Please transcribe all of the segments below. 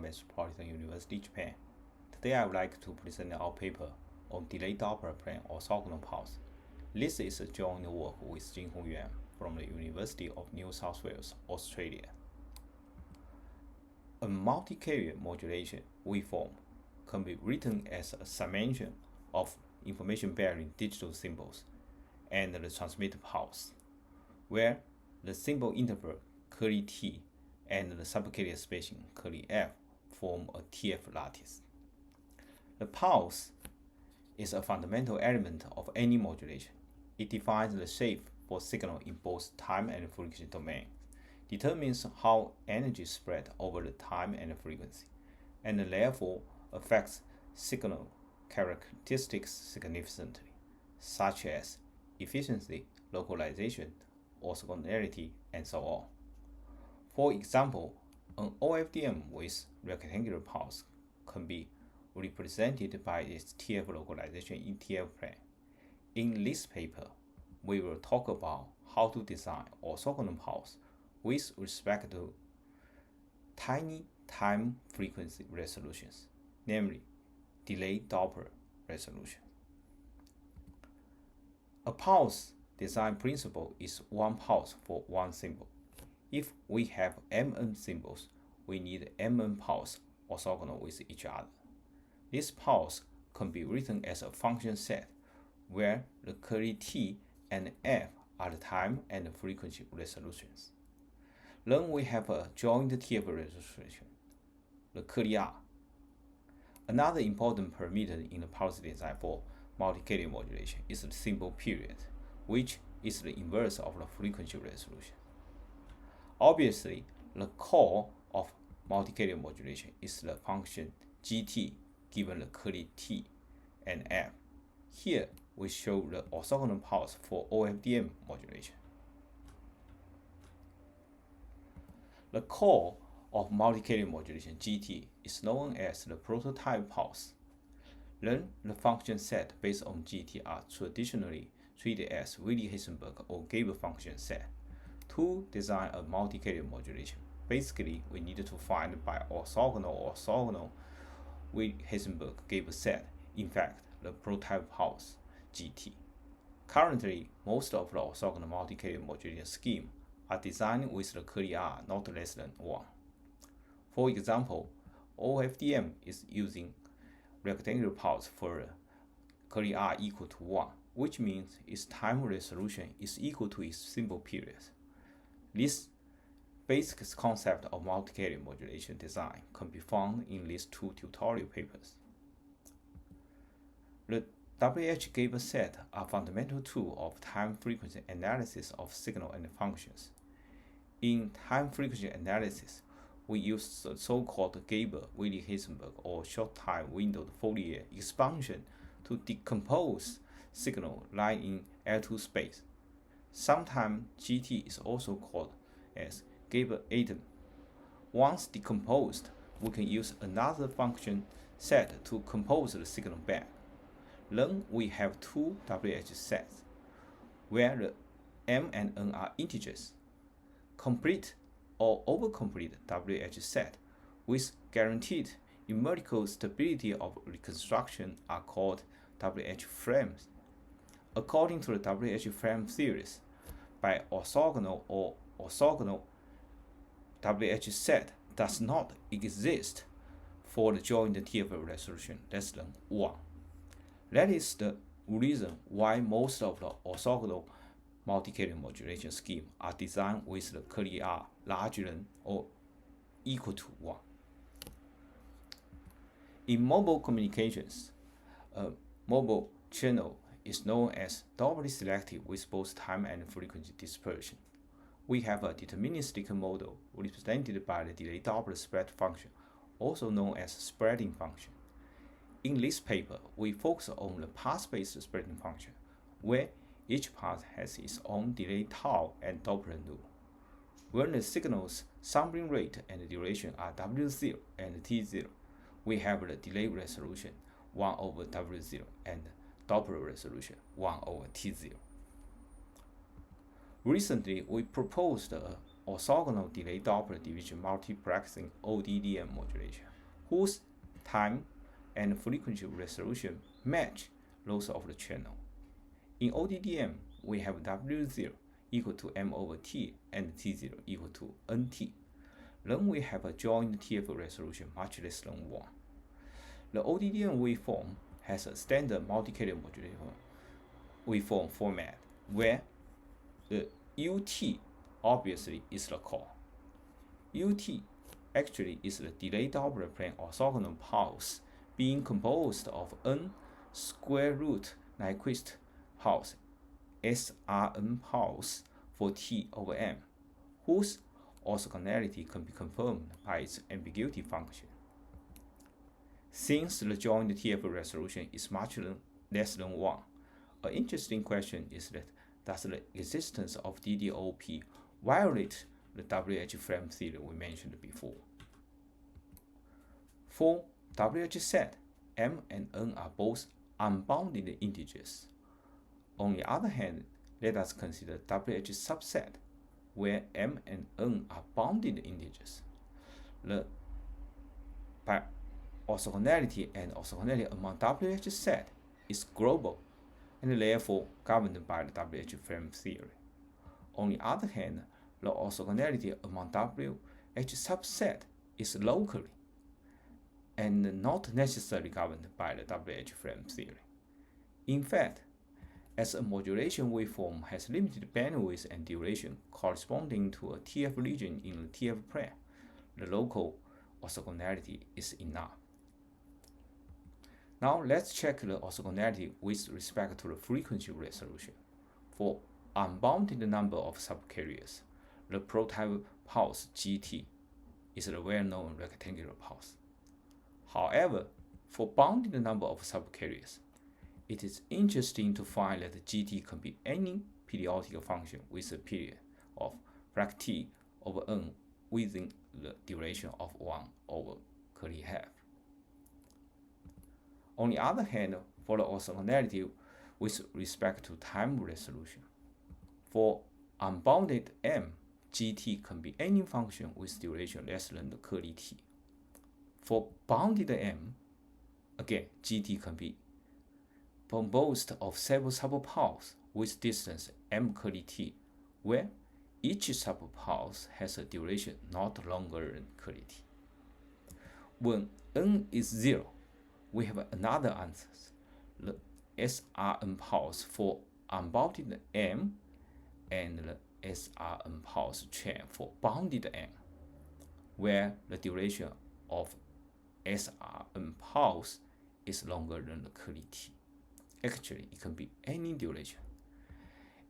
Metropolitan University, Japan. Today I would like to present our paper on Delay-Doppler plane orthogonal pulse. This is a joint work with Jin-Hong Yuan from the University of New South Wales, Australia. A multi-carrier modulation waveform can be written as a summation of information-bearing digital symbols and the transmitted pulse, where the symbol interval curly T and the subcarrier spacing curly F form a TF lattice. The pulse is a fundamental element of any modulation. It defines the shape for signal in both time and frequency domain, determines how energy is spread over the time and frequency, and therefore affects signal characteristics significantly, such as efficiency, localization, orthogonality, and so on. For example, an OFDM with rectangular pulse can be represented by its TF localization in TF plane. In this paper, we will talk about how to design orthogonal pulse with respect to tiny time frequency resolutions, namely delay-Doppler resolution. A pulse design principle is one pulse for one symbol. If we have mn symbols, we need mn pulse orthogonal with each other. This pulse can be written as a function set, where the curly T and F are the time and frequency resolutions. Then we have a joint TF resolution, the curly R. Another important parameter in the pulse design for multi-carrier modulation is the symbol period, which is the inverse of the frequency resolution. Obviously, the core of multi-carrier modulation is the function GT given the curly T and F. Here, we show the orthogonal pulse for OFDM modulation. The core of multi-carrier modulation GT is known as the prototype pulse. Then, the function set based on GT are traditionally treated as Wheeler-Heisenberg or Gable function set. To design a multi-carrier modulation, basically we need to find by orthogonal Wheeler-Heisenberg Gable set, in fact, the prototype pulse GT. Currently, most of the orthogonal multi-carrier modulation schemes are designed with the curly R not less than 1. For example, OFDM is using rectangular pulse for curly R equal to 1, which means its time resolution is equal to its symbol period. This basic concept of multi-carrier modulation design can be found in these two tutorial papers. The WH Gable set are fundamental tool of time-frequency analysis of signal and functions. In time-frequency analysis, we use the so-called Gable, Wheeler-Heisenberg, or short-time windowed Fourier expansion to decompose signal lying in L2 space. Sometimes GT is also called as Gable atom. Once decomposed, we can use another function set to compose the signal back. Then we have two WH sets, where the m and n are integers. Complete or overcomplete WH set with guaranteed numerical stability of reconstruction are called WH frames. According to the WH frame theories, by orthogonal or orthogonal WH set does not exist for the joint TF resolution less than 1. That is the reason why most of the orthogonal multi-carrier modulation schemes are designed with the curly R larger than or equal to 1. In mobile communications, a mobile channel is known as doubly selective with both time and frequency dispersion. We have a deterministic model represented by the delay-Doppler spread function, also known as spreading function. In this paper, we focus on the path-based spreading function, where each path has its own delay tau and Doppler rule. When the signal's sampling rate and duration are W0 and T0, we have the delay resolution 1 over W0 and Doppler resolution 1 over T0. Recently, we proposed a orthogonal delay-Doppler division multiplexing (ODDM) modulation, whose time and frequency resolution match those of the channel. In ODDM, we have W0 equal to m over t and T0 equal to nt. Then we have a joint TF resolution much less than 1. The ODDM waveform has a standard multi-cadence modulation waveform format where the UT obviously is the core. UT actually is the delay-Doppler plane orthogonal pulse being composed of n square root Nyquist pulse SRN pulse for t over m, whose orthogonality can be confirmed by its ambiguity function. Since the joint TF resolution is much less than 1, an interesting question is that does the existence of DDOP violate the WH frame theory we mentioned before? For WH set, m and n are both unbounded integers. On the other hand, let us consider WH subset, where m and n are bounded integers. The orthogonality and orthogonality among WH set is global and therefore governed by the WH frame theory. On the other hand, the orthogonality among WH subset is locally and not necessarily governed by the WH frame theory. In fact, as a modulation waveform has limited bandwidth and duration corresponding to a TF region in the TF plane, the local orthogonality is enough. Now let's check the orthogonality with respect to the frequency resolution. For unbounded number of subcarriers, the prototype pulse GT is the well-known rectangular pulse. However, for bounded number of subcarriers, it is interesting to find that GT can be any periodic function with a period of frac t over n within the duration of 1 over curly half. On the other hand, for the orthogonality with respect to time resolution, for unbounded m, GT can be any function with duration less than the curly t. For bounded m, again, GT can be composed of several subpulses with distance m curly t, where each subpulse has a duration not longer than curly t. When n is 0, we have another answer, the SRN pulse for unbounded m and the SRN pulse chain for bounded m, where the duration of SRN pulse is longer than the curly t. Actually, it can be any duration.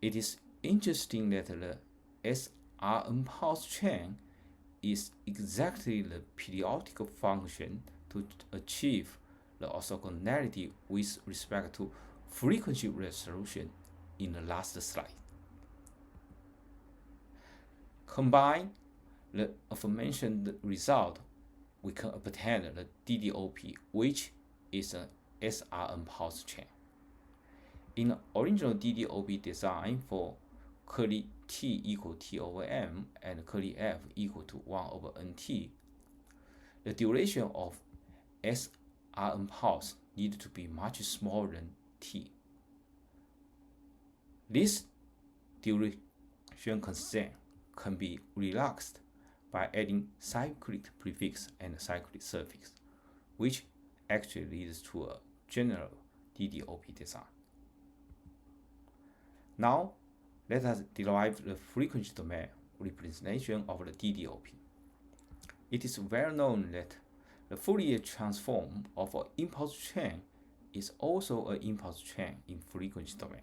It is interesting that the SRN pulse chain is exactly the periodic function to achieve the orthogonality with respect to frequency resolution in the last slide. Combine the aforementioned result, we can obtain the DDOP, which is an SRN pulse chain. In the original DDOP design for curly t equal t over m and curly f equal to 1 over nt, the duration of SRN pulse needed to be much smaller than t. This duration constraint can be relaxed by adding cyclic prefix and cyclic suffix, which actually leads to a general DDOP design. Now, let us derive the frequency domain representation of the DDOP. It is well known that the Fourier transform of an impulse chain is also an impulse chain in frequency domain.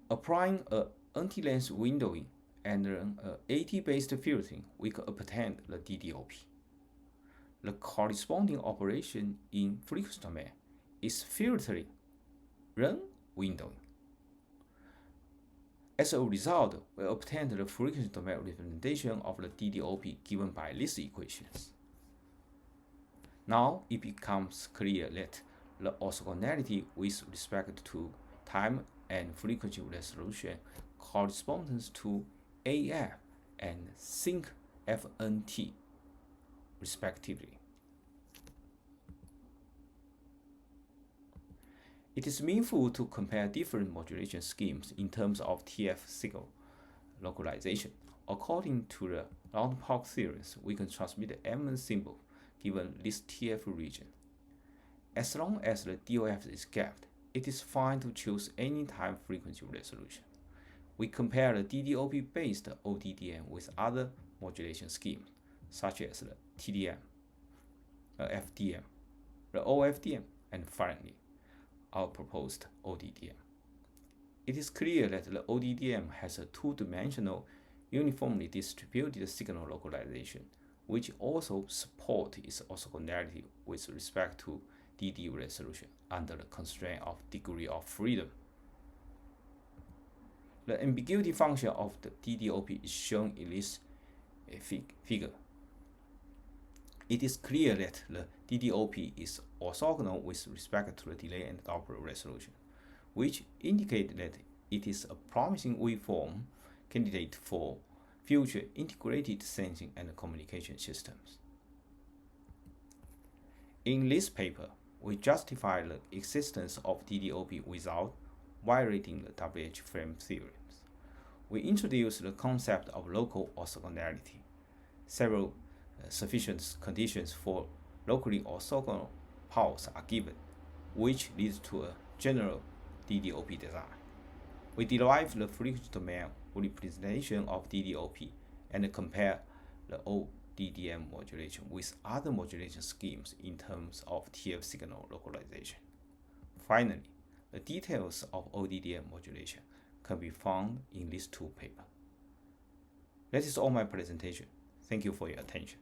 Applying a anti-length windowing and an AT-based filtering, we can obtain the DDOP. The corresponding operation in frequency domain is filtering, then windowing. As a result, we obtained the frequency domain representation of the DDOP given by these equations. Now it becomes clear that the orthogonality with respect to time and frequency resolution corresponds to AF and sync FNT, respectively. It is meaningful to compare different modulation schemes in terms of TF signal localization. According to the round-park theories, we can transmit the M symbol given this TF region. As long as the DOF is gapped, it is fine to choose any time frequency resolution. We compare the DDOP-based ODDM with other modulation schemes, such as the TDM, the FDM, the OFDM, and finally, our proposed ODDM. It is clear that the ODDM has a two-dimensional, uniformly distributed signal localization, which also supports its orthogonality with respect to DD resolution under the constraint of degree of freedom. The ambiguity function of the DDOP is shown in this figure. It is clear that the DDOP is orthogonal with respect to the delay and Doppler resolution, which indicates that it is a promising waveform candidate for future integrated sensing and communication systems. In this paper, we justify the existence of DDOP without violating the WH frame theorems. We introduce the concept of local orthogonality. Several sufficient conditions for locally orthogonal pulse are given, which leads to a general DDOP design. We derive the frequency domain representation of DDOP and compare the ODDM modulation with other modulation schemes in terms of TF signal localization. Finally, the details of ODDM modulation can be found in these two papers. That is all my presentation. Thank you for your attention.